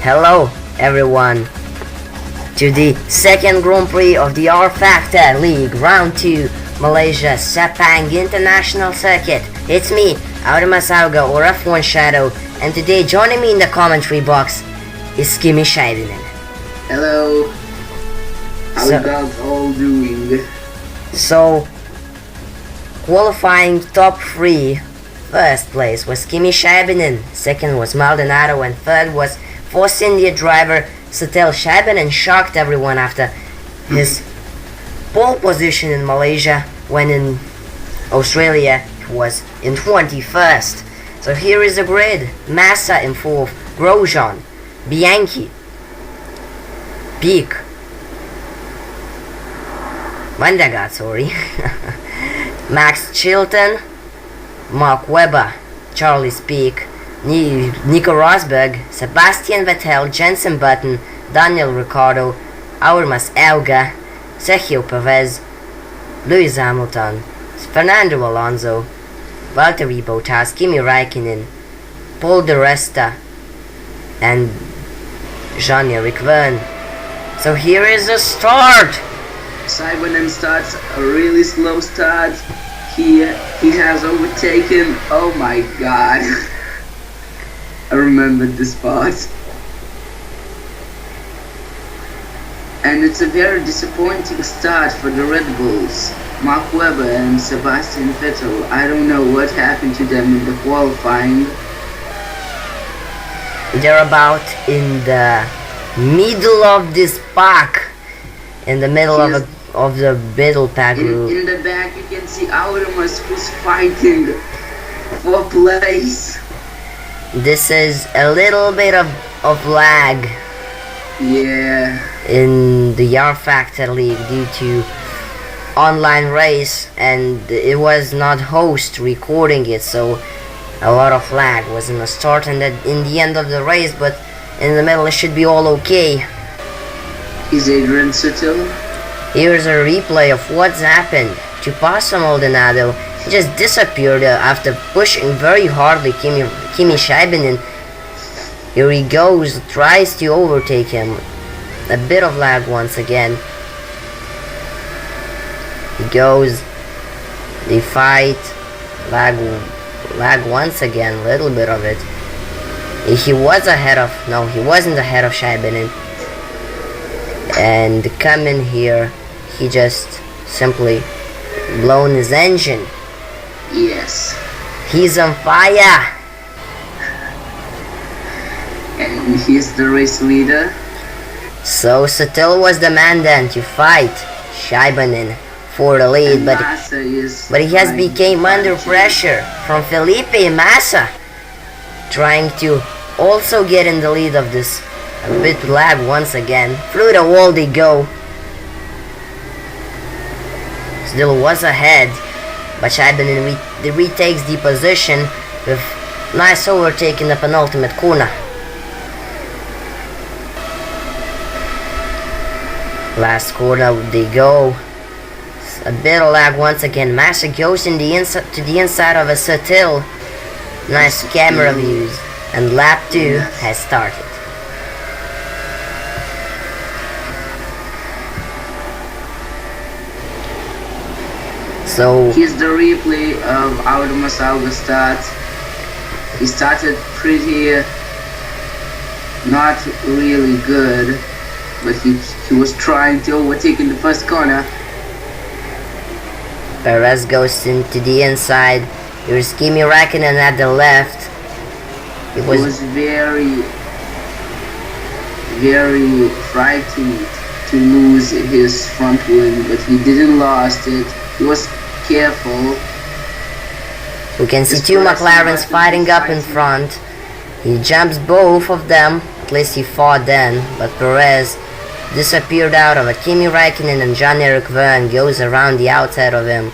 Hello everyone to the second Grand Prix of the rFactor League Round 2 Malaysia Sepang International Circuit. It's me, Auga or F1 Shadow, and today joining me in the commentary box is Kimi Shaidinen. Hello, how you guys all doing? So, qualifying top 3, first place was Kimi Shaibinen, second was Maldonado, and third was Force India driver Satel Shaibinen. Shocked everyone after his pole position in Malaysia, when in Australia he was in 21st. So here is the grid: Massa in 4th, Grosjean, Bianchi, Peak, Vandegat, Max Chilton, Mark Webber, Charlie Peak, Nico Rosberg, Sebastian Vettel, Jenson Button, Daniel Ricciardo, Aurmas Auga, Sergio Perez, Lewis Hamilton, Fernando Alonso, Valtteri Bottas, Kimi Räikkönen, Paul di Resta, and Jean-Eric Vergne. So here is the start. Shaibinen starts a really slow start. He has overtaken. Oh my god. I remembered this part. And it's a very disappointing start for the Red Bulls. Mark Webber and Sebastian Vettel. I don't know what happened to them in the qualifying. They're about in the middle of this pack. In the middle of the middle pack group. In the back you can see Aurmas, who's fighting for place. This is a little bit of lag. Yeah. In the rFactor League due to online race, and it was not host recording it, so a lot of lag was in the start and in the end of the race, but in the middle it should be all okay. Is Adrian Sutil? Here's a replay of what's happened to Paso Maldonado. He just disappeared after pushing very hardly Kimi Shaibinen. Here he goes, tries to overtake him. A bit of lag once again. He goes, they fight, lag once again, little bit of it. He was ahead of, no, he wasn't ahead of Shaibinen. And coming here, he just simply blown his engine. Yes. He's on fire. And he's the race leader. So Satil was the man then to fight Shaibinen for the lead, but he has became under pressure from Felipe Massa, trying to also get in the lead of this. A bit lag once again. Through the wall they go. Still was ahead, but Shaibinen retakes the position with nice overtake in the penultimate corner. Last corner they go. A bit of lag once again. Massa goes in the inside of a Satil. Nice camera views, and lap 2 has started. So here's the replay of Aurmas Auga start. He started pretty not really good, but he was trying to overtake in the first corner. Perez goes into the inside. Here's Kimi Räikkönen at the left. He was very, very frightened to lose his front wing, but he didn't lost it. He was careful. We can see two McLarens fighting up in front. He jumps both of them. At least he fought then, but Perez disappeared out of it. Kimi Räikkönen and Jean-Eric Vergne goes around the outside of him.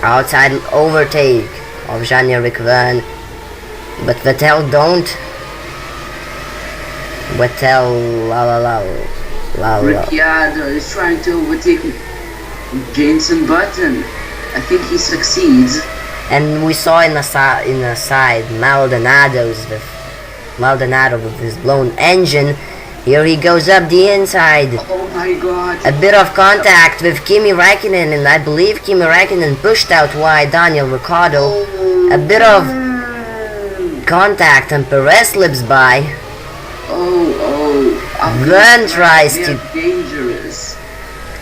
Outside overtake of Jean-Eric Vergne, but Vettel don't. Vettel, Ricciardo is trying to overtake Jenson Button. I think he succeeds. And we saw in the side Maldonado's with Maldonado with his blown engine. Here he goes up the inside. Oh my god. A bit of contact with Kimi Räikkönen, and I believe Kimi Räikkönen pushed out wide Daniel Ricciardo. A bit of contact and Perez slips by.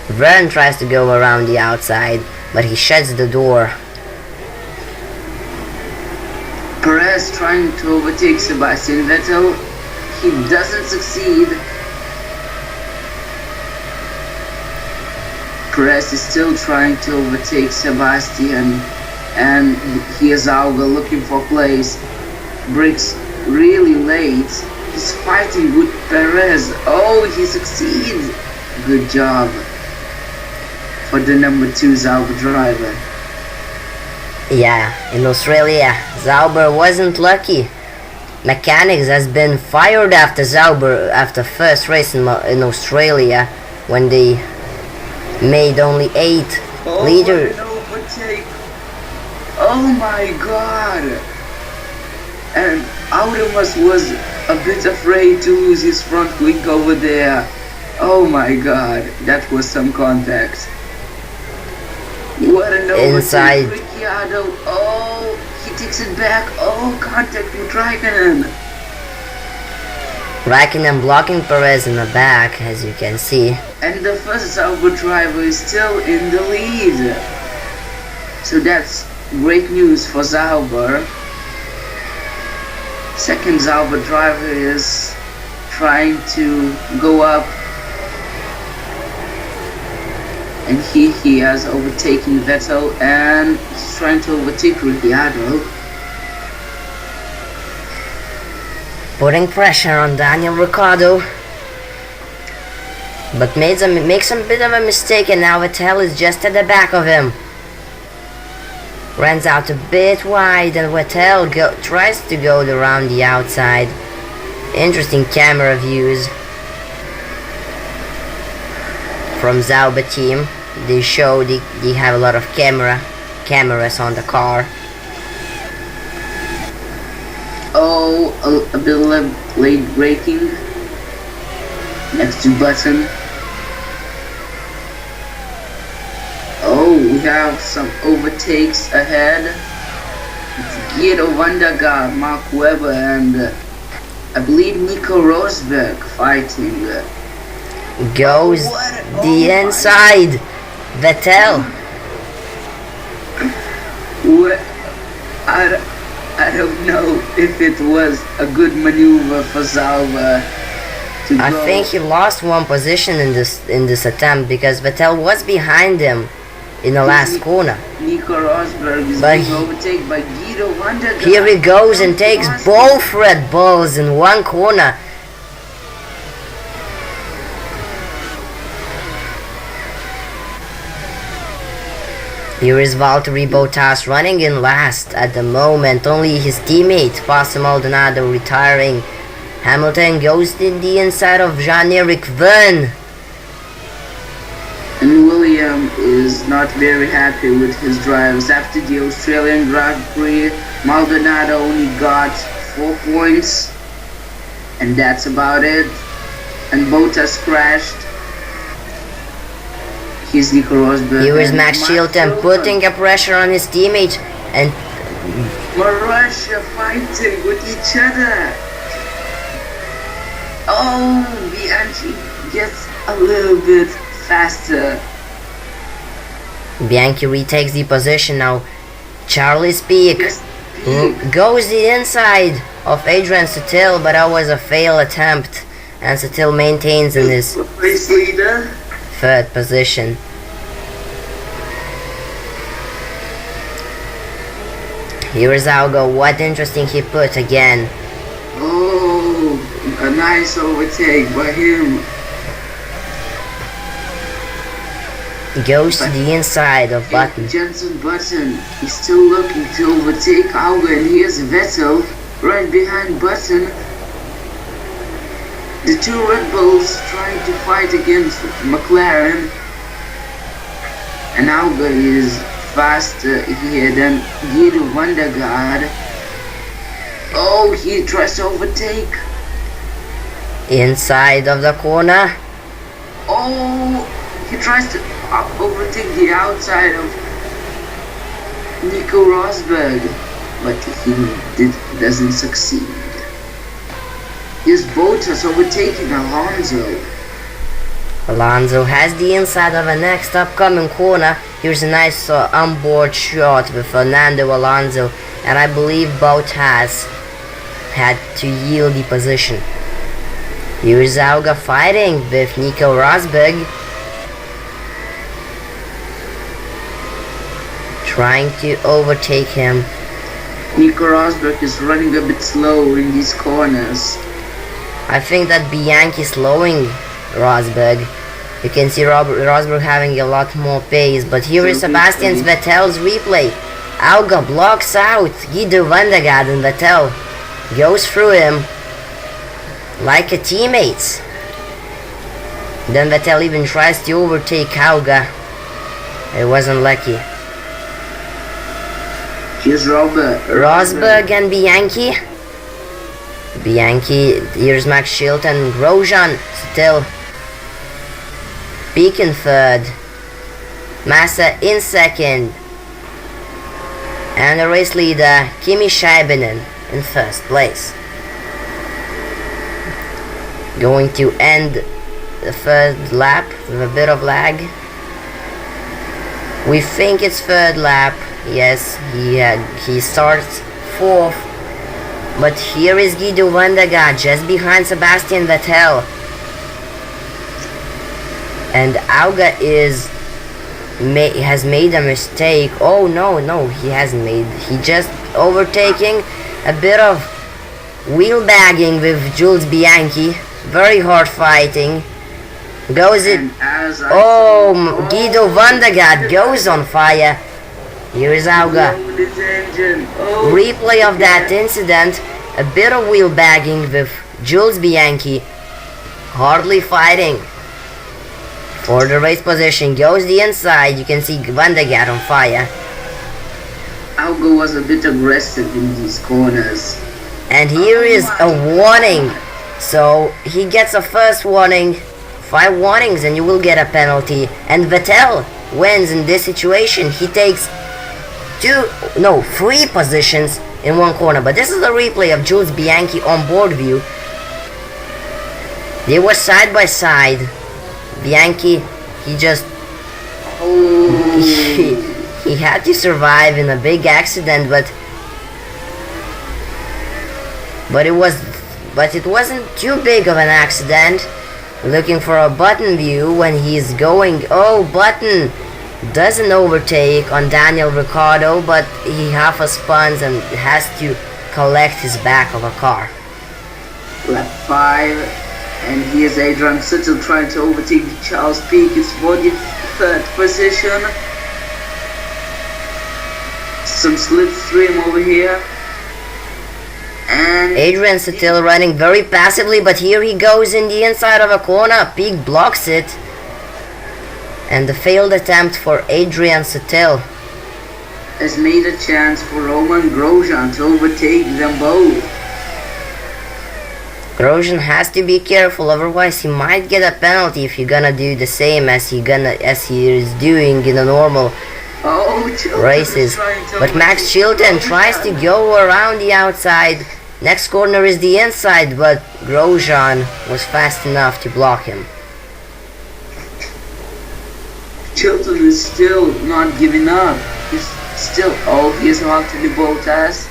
Vern tries to go around the outside, but he shuts the door. Perez trying to overtake Sebastian Vettel. He doesn't succeed. Perez is still trying to overtake Sebastian, and here's Auger looking for place. Brakes really late. He's fighting with Perez. Oh, he succeeds. Good job for the number 2 Sauber driver. Yeah, in Australia, Sauber wasn't lucky. Mechanics has been fired after Sauber after first race in Australia when they made only 8 leader. Oh my god! And Audemus was a bit afraid to lose his front wing over there. Oh my god, that was some contact. What an inside. Ricciardo. Oh, he takes it back. Oh, contact with Räikkönen. Räikkönen blocking Perez in the back, as you can see. And the first Sauber driver is still in the lead. So that's great news for Sauber. Second Sauber driver is trying to go up. And he has overtaken Vettel, and he's trying to overtake Ricciardo. Putting pressure on Daniel Ricciardo. But makes a bit of a mistake, and now Vettel is just at the back of him. Runs out a bit wide, and Vettel tries to go around the outside. Interesting camera views from Sauber team. They show they have a lot of cameras on the car. Oh, a bit late braking next to Button. Oh, we have some overtakes ahead. It's Guido van der Garde, Mark Webber, and I believe Nico Rosberg fighting. Goes the inside. Vettel. What? I don't know if it was a good maneuver for Sauber to I go. think he lost one position in this attempt because Vettel was behind him in the last corner. Nico Rosberg is being overtaken by Guido van der Garde. Here he goes and takes both Red Bulls in one corner. Here is Valtteri Bottas running in last at the moment. Only his teammate Pastor Maldonado retiring. Hamilton goes in the inside of Jean-Eric Verne. And William is not very happy with his drives. After the Australian Grand Prix, Maldonado only got 4 points. And that's about it. And Bottas crashed. Here's Nico Rosberg. Here is Max Chilton putting a pressure on his teammate, and Malaysia fighting with each other. Oh, Bianchi gets a little bit faster. Bianchi retakes the position now. Charlie Speak Yes, goes the inside of Adrian Sutil, but that was a failed attempt, and Sutil maintains in his race leader. 3rd position. Here is Augo. What interesting he put again. Oh, a nice overtake by him. Goes to the inside of Button. Jenson Button is still looking to overtake Auger, and here's Vettel right behind Button. The 2 Red Bulls trying to fight against McLaren, and Auger is faster here than Guido van der Garde. Oh, he tries to overtake. Inside of the corner. Oh, he tries to overtake the outside of Nico Rosberg, but he doesn't succeed. His Bottas overtaking Alonso. Alonso has the inside of the next upcoming corner. Here's a nice onboard shot with Fernando Alonso, and I believe Bottas had to yield the position. Here's Auga fighting with Nico Rosberg, trying to overtake him. Nico Rosberg is running a bit slow in these corners. I think that Bianchi slowing Rosberg. You can see Rosberg having a lot more pace, but here is Sebastian Vettel's replay. Auga blocks out Guido van der Garde, and Vettel goes through him like a teammate. Then Vettel even tries to overtake Auga. It wasn't lucky. Here's Rosberg and Bianchi. Here's Max Chilton, Grosjean still peaking third. Massa in second. And the race leader, Kimi Scheibenen, in first place. Going to end the third lap with a bit of lag. We think it's third lap. Yes, he starts fourth. But here is Guido van der Garde just behind Sebastian Vettel. And Auga has made a mistake. Oh no, he hasn't made. He just overtaking a bit of wheel bagging with Jules Bianchi. Very hard fighting. Goes it. Oh, Guido van der Garde goes on fire. Here is Auga. Replay of that incident. A bit of wheel bagging with Jules Bianchi. Hardly fighting for the race position. Goes the inside. You can see van der Garde on fire. Auga was a bit aggressive in these corners. And here is a warning. So he gets a first warning. 5 warnings and you will get a penalty. And Vettel wins in this situation. He takes 3 positions in one corner. But this is a replay of Jules Bianchi on board view. They were side by side. Bianchi, he just he had to survive in a big accident, but it wasn't too big of an accident. Looking for a Button view when he's going. Oh, Button doesn't overtake on Daniel Ricciardo, but he half a spuns and has to collect his back of a car. Lap 5, and here's Adrian Sutil trying to overtake Charles Piquet's 43rd position. Some slipstream over here. And Adrian Sutil running very passively, but here he goes in the inside of a corner. Pique blocks it. And the failed attempt for Adrian Sutil has made a chance for Roman Grosjean to overtake them both. Grosjean has to be careful, otherwise he might get a penalty if you're gonna do the same as he is doing in the normal races. But Max Chilton tries to go around the outside. Next corner is the inside, but Grosjean was fast enough to block him. Chilton is still not giving up. He's still, he's about to be Bottas.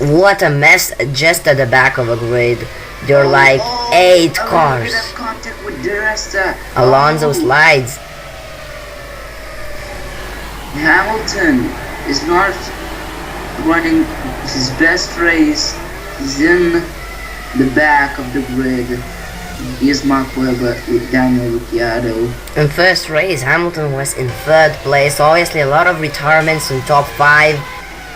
What a mess just at the back of a grid. There are like 8 cars. Contact with the rest. Alonso slides. Hamilton is not running his best race. He's in the back of the grid. Here's Mark Webber with Daniel Ricciardo. In first race, Hamilton was in 3rd place. Obviously a lot of retirements in top 5.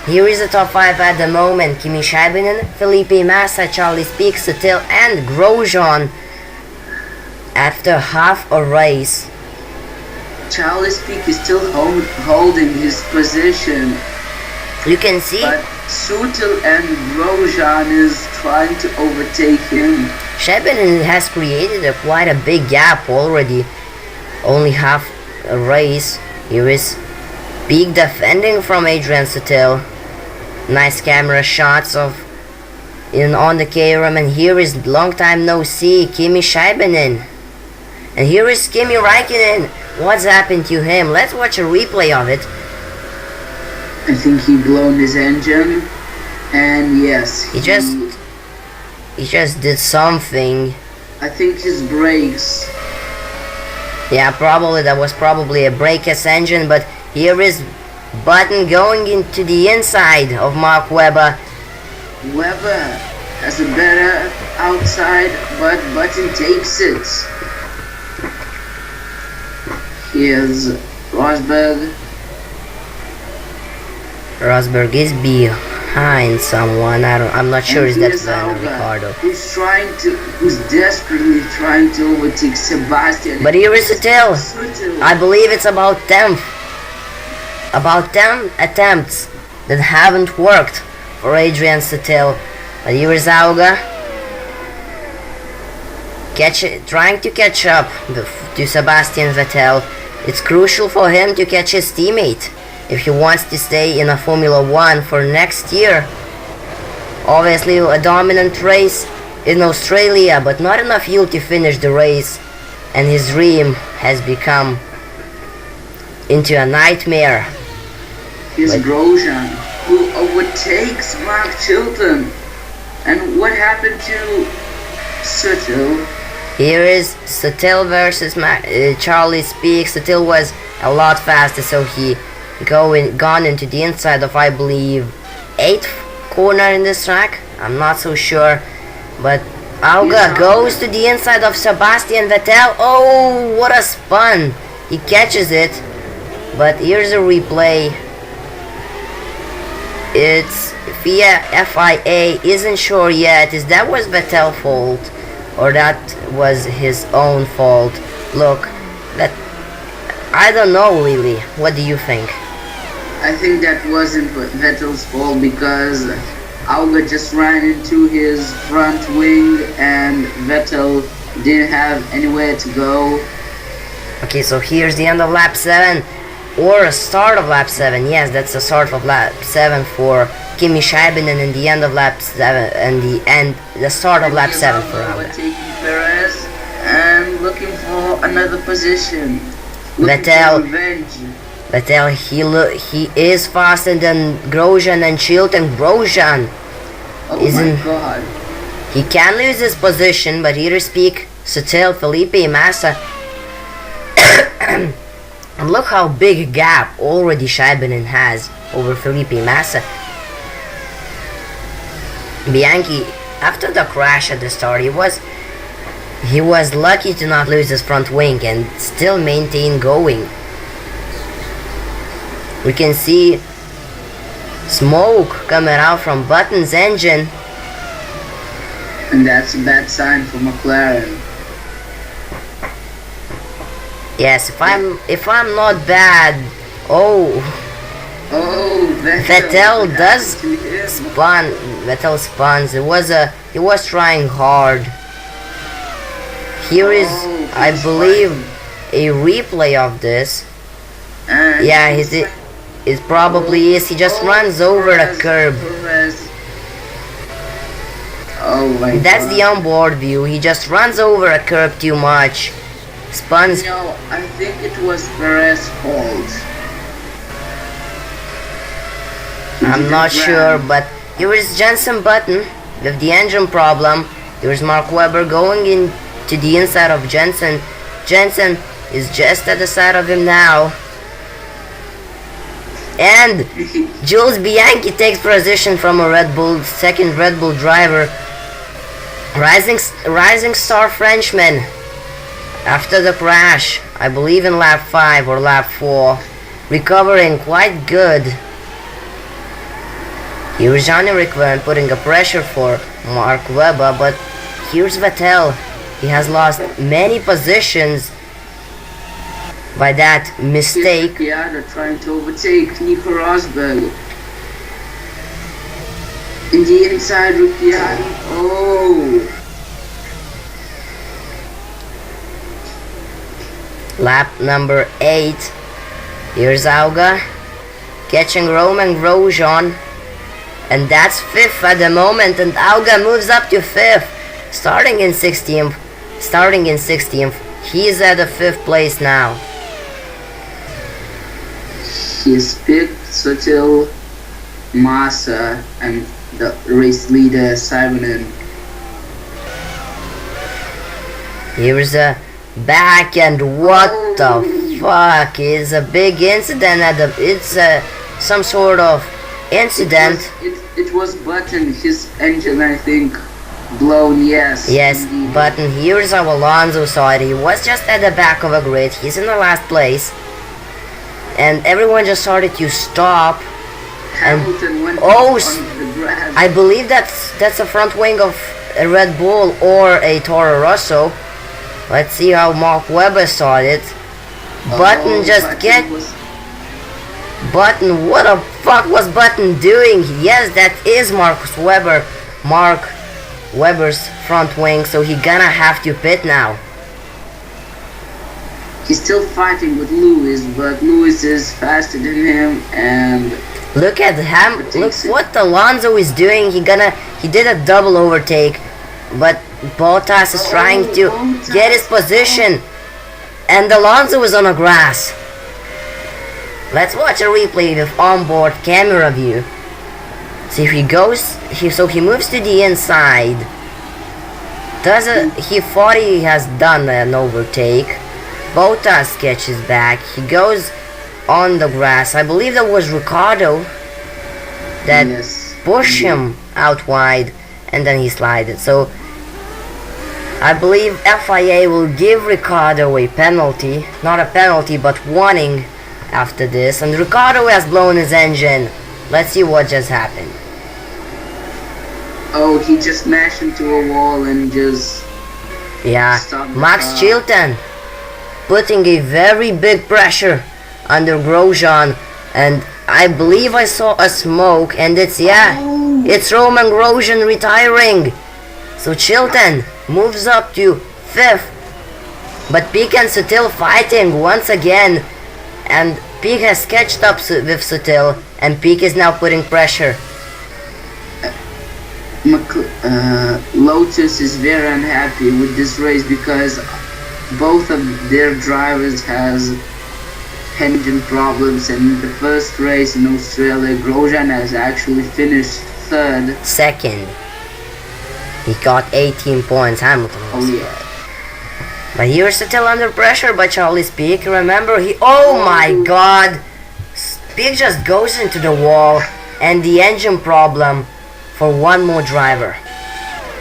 Here is the top 5 at the moment. Kimi Scheibenen, Felipe Massa, Charles Pique, Sutil and Grosjean after half a race. Charles Pique is still holding his position. You can see Sutil and Grosjean is trying to overtake him. Shebinin has created quite a big gap already. Only half a race. Here is big defending from Adrian Sutil. Nice camera shots of on the KRM, and here is long time no see Kimi Shebinin. And here is Kimi Räikkönen. What's happened to him? Let's watch a replay of it. I think he blown his engine, and yes, He just did something. I think his brakes. Yeah, probably that was probably a brakeless engine, but here is Button going into the inside of Mark Webber. Webber has a better outside, but Button takes it. Here's Rosberg. Rosberg is behind someone. I'm not sure. Is that Ricardo? Who's desperately trying to overtake Sebastian. But here is Sutil. I believe it's about 10 attempts that haven't worked for Adrian Sutil. But here is Auga trying to catch up to Sebastian Vettel. It's crucial for him to catch his teammate if he wants to stay in a Formula 1 for next year. Obviously a dominant race in Australia, but not enough fuel to finish the race, and his dream has become into a nightmare. Here's Grosjean, who overtakes Mark Chilton. And what happened to Sutil? Here is Sutil versus Charlie Speaks. Sutil was a lot faster, so he gone into the inside of, I believe, 8th corner in this track. I'm not so sure, but Auga goes to the inside of Sebastian Vettel. Oh, what a spun! He catches it, but here's a replay. It's FIA isn't sure yet. Is that was Vettel's fault or that was his own fault? Look, that I don't know really. What do you think? I think that wasn't Vettel's fault because Auga just ran into his front wing and Vettel didn't have anywhere to go. Okay, so here's the end of lap 7. Or a start of lap 7. Yes, that's the start of lap 7 for Kimi Shebinin, and the end of lap 7 and the start of lap 7 for Auga. Taking Perez and looking for another position. Vettel, he is faster than Grosjean and Chilton. Grosjean my god. He can lose his position, but here speak Sutil, Felipe Massa. And look how big a gap already Shebinin has over Felipe Massa. Bianchi, after the crash at the start, he was lucky to not lose his front wing and still maintain going. We can see smoke coming out from Button's engine. And that's a bad sign for McLaren. Yes, if I'm not bad. Oh, Vettel does spun. Vettel spawns. He was trying hard. Here is, I believe, a replay of this. Yeah, it probably is. He just runs over a curb. Oh my That's god. the onboard view. He just runs over a curb too much. Spuns. No, I think it was Perez's fault. I'm not sure, but here is Jenson Button with the engine problem. Here's Mark Webber going into the inside of Jenson. Jenson is just at the side of him now. And Jules Bianchi takes position from a second Red Bull driver. Rising star Frenchman. After the crash, I believe in lap 5 or lap 4, recovering quite good. Here's Jean-Eric Vergne putting a pressure for Mark Webber, but here's Vettel. He has lost many positions by that mistake. They're trying to overtake Nico Rosberg. In the inside, Ricciardo. Oh. Lap number 8. Here's Auga catching Roman Grosjean, and that's 5th at the moment, and Auga moves up to 5th, starting in 16th. He's at the 5th place now. He's picked Sutil, Massa, and the race leader Saarinen. Here's a back, and what the fuck is a big incident at the, it's some sort of incident. It was Button, his engine, I think, blown. Yes indeed. Button. Here's how Alonso saw it. He was just at the back of a grid, he's in the last place, and everyone just started to stop. Hamilton went on the grass. I believe that's a front wing of a Red Bull or a Toro Rosso. Let's see how Mark Webber saw it. Button Button, what the fuck was Button doing? Yes, that is Mark Webber's front wing, so he gonna have to pit now. He's still fighting with Lewis, but Lewis is faster than him, and look at him. Look what Alonso is doing. He did a double overtake, but Bottas is trying to get his position, and Alonso is on the grass. Let's watch a replay with onboard camera view. See, he moves to the inside. He thought he has done an overtake. Bottas catches back. He goes on the grass. I believe that was Ricciardo that pushed him out wide, and then he slided. So I believe FIA will give Ricciardo a penalty. Not a penalty, but warning after this. And Ricciardo has blown his engine. Let's see what just happened. Oh, he just smashed into a wall and just... Yeah, Max Chilton putting a very big pressure under Grosjean. And I believe I saw a smoke, and it's Roman Grosjean retiring. So Chilton moves up to 5th, but Pique and Sutil fighting once again, and Pique has catched up with Sutil, and Pique is now putting pressure. Lotus is very unhappy with this race because both of their drivers has engine problems, and in the first race in Australia, Grosjean has actually finished 3rd. Second. He got 18 points, Hamilton was. Oh yeah. But here's still under pressure by Charlie Pique. Remember, oh my god! Pique just goes into the wall, and the engine problem for one more driver.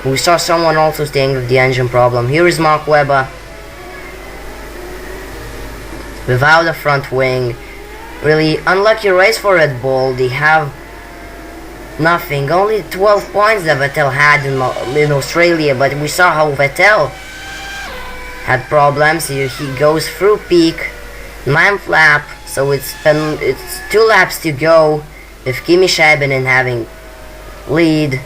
We saw someone also staying with the engine problem. Here is Mark Webber. Without a front wing. Really unlucky race for Red Bull. They have nothing. Only 12 points that Vettel had in Australia, but we saw how Vettel had problems. He goes through Pique, 9th lap, so it's 2 laps to go with Kimi Schäbinen having lead.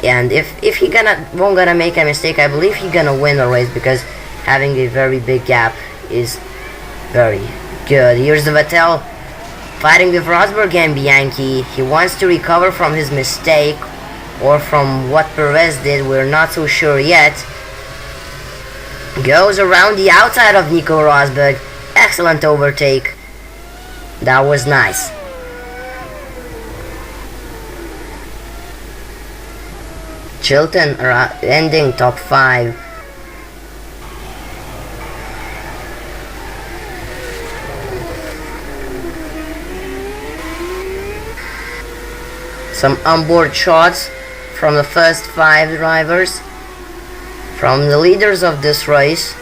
And if he won't gonna make a mistake, I believe he gonna win the race, because having a very big gap is very good. Here's the Vettel fighting with Rosberg and Bianchi. He wants to recover from his mistake, or from what Perez did, we're not so sure yet. Goes around the outside of Nico Rosberg. Excellent overtake. That was nice. Chilton ending top 5. Some onboard shots from the first 5 drivers, from the leaders of this race.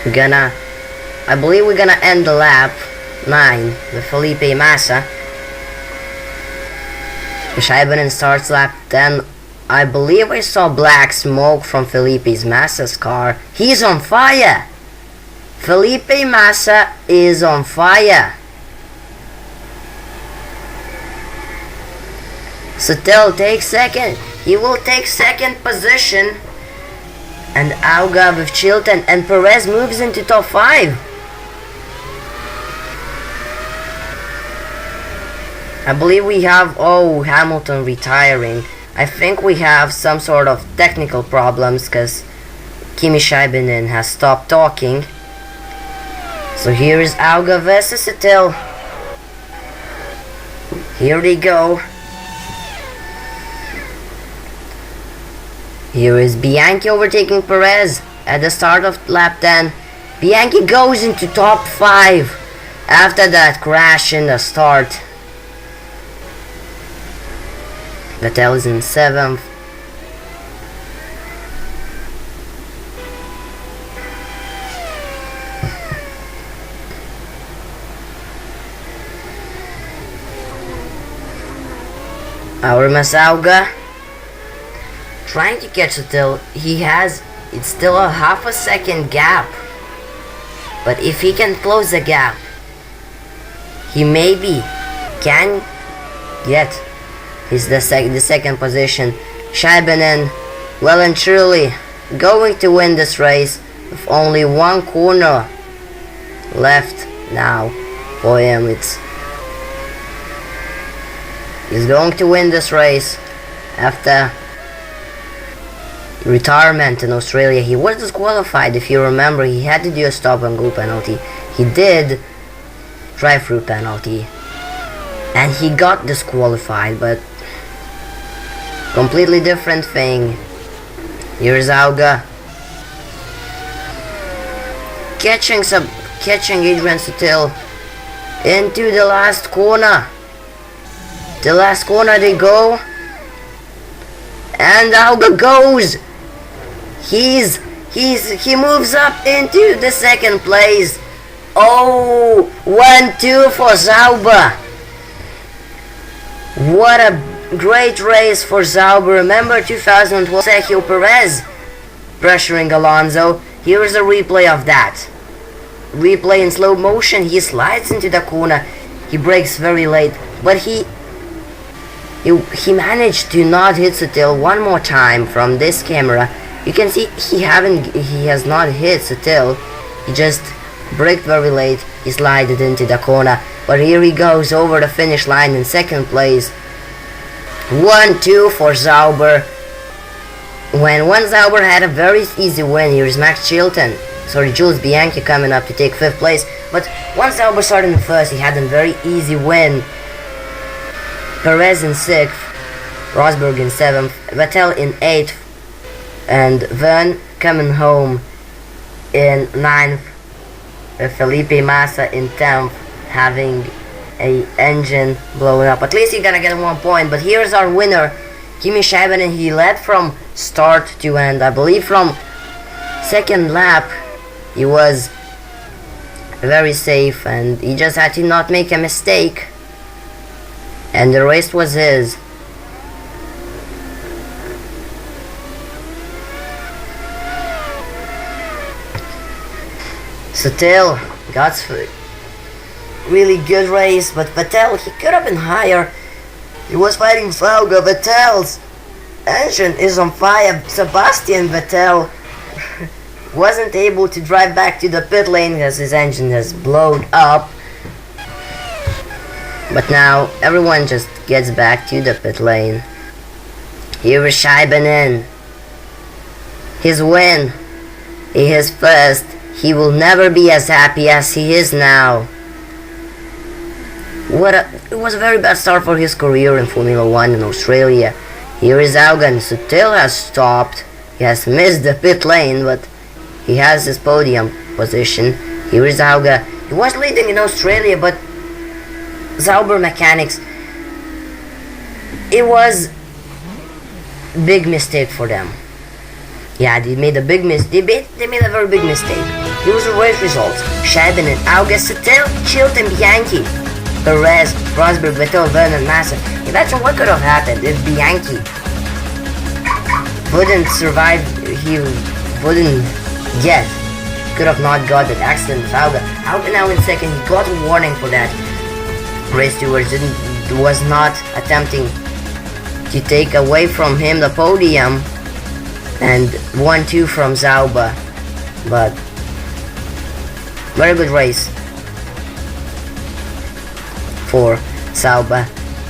I believe we're gonna end the lap 9 with Felipe Massa. Schäbinen starts lap 10. I believe I saw black smoke from Felipe Massa's car. He's on fire! Felipe Massa is on fire! Suttel takes second. He will take second position. And Auga with Chilton, and Perez moves into top 5. I believe we have, Hamilton retiring. I think we have some sort of technical problems because Kimi Scheibinen has stopped talking. So here is Auga versus Suttel. Here they go. Here is Bianchi overtaking Perez at the start of lap 10. Bianchi goes into top 5 after that crash in the start. Vettel is in 7th. Our Masauga trying to catch Suttel. It's still a half a second gap. But if he can close the gap, he maybe can get the second position. Scheibinen, well and truly, going to win this race with only one corner left now for him. He's going to win this race after retirement in Australia. He was disqualified, if you remember. He had to do a stop and go penalty. He did drive-through penalty and he got disqualified, but completely different thing. Here's Auga catching Adrian Suttel into the last corner. The last corner they go, and Auga goes. He moves up into the second place. Oh, 1-2 for Sauber. What a great race for Sauber. Remember 2012, Sergio Perez pressuring Alonso. Here is a replay of that. Replay in slow motion. He slides into the corner. He brakes very late, but he managed to not hit Suttel one more time from this camera. You can see he has not hit Suttel. He just braked very late. He slided into the corner, but here he goes over the finish line in second place. 1-2 for Sauber. When Sauber had a very easy win. Here's Jules Bianchi coming up to take 5th place. But once Sauber started in first, he had a very easy win. Perez in 6th, Rosberg in 7th, Vettel in 8th, and Verne coming home in 9th, Felipe Massa in 10th, having a engine blowing up. At least he's gonna get 1 point, but here's our winner, Kimi Scheibinen. He led from start to end. I believe from second lap he was very safe and he just had to not make a mistake, and the race was his. Suttel got really good race, but Vettel, he could have been higher. He was fighting Sauga. Vettel's engine is on fire. Sebastian Vettel wasn't able to drive back to the pit lane because his engine has blown up. But now everyone just gets back to the pit lane. Here is Scheibinen. His win. He is first. He will never be as happy as he is now. It was a very bad start for his career in Formula 1 in Australia. Here is Auga. Suttel has stopped. He has missed the pit lane, but he has his podium position. Here is Auga. He was leading in Australia, but Sauber mechanics, it was a big mistake for them. Yeah, they made a big mistake. They made a very big mistake. Here was the race results. Scheibinen, Auga, Suttel, Chilton, Bianchi, Perez, Rosberg, Vettel, Vernon, Massa. Imagine what could have happened if Bianchi wouldn't survive. He wouldn't could have not got that accident with Auga. Auga now in second. He got a warning for that. Race stewards was not attempting to take away from him the podium, and 1-2 from Sauber. But very good race for Sauber,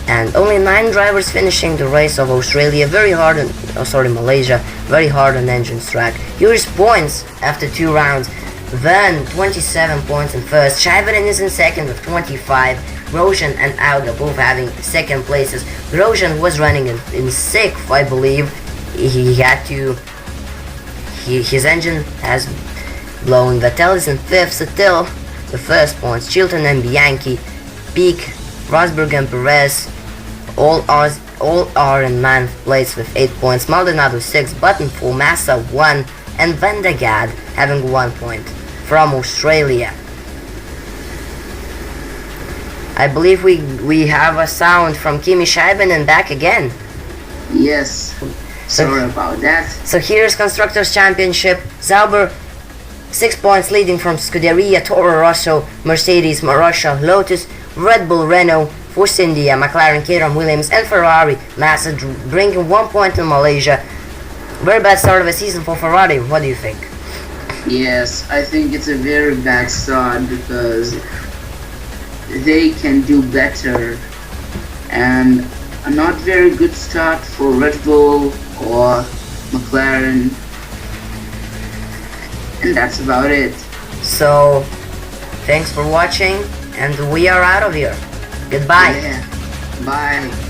and only 9 drivers finishing the race of Australia. Very hard on, Malaysia, very hard on engine's track. Here's points after 2 rounds. Then 27 points in first. Scheibenen is in second with 25. Grosjean and Auga both having second places. Grosjean was running in 6th, I believe. He had to. His engine has blown. Vettel is in 5th, still the first points. Chilton and Bianchi, Peak, Rosberg and Perez, all are in 9th place with 8 points. Maldonado 6th, Button 4, Massa 1, and Van der Gade having 1 point from Australia. I believe we have a sound from Kimi Scheibenen back again. Yes. Sorry about that. So here's Constructors' Championship. Sauber 6 points leading from Scuderia, Toro Rosso, Mercedes, Marussia, Lotus, Red Bull, Renault, Force India, McLaren, Caterham, Williams, and Ferrari. Massa bringing 1 point in Malaysia. Very bad start of the season for Ferrari. What do you think? Yes, I think it's a very bad start because they can do better, and a not very good start for Red Bull or McLaren, and that's about it. So thanks for watching, and we are out of here. Goodbye. Yeah. Bye.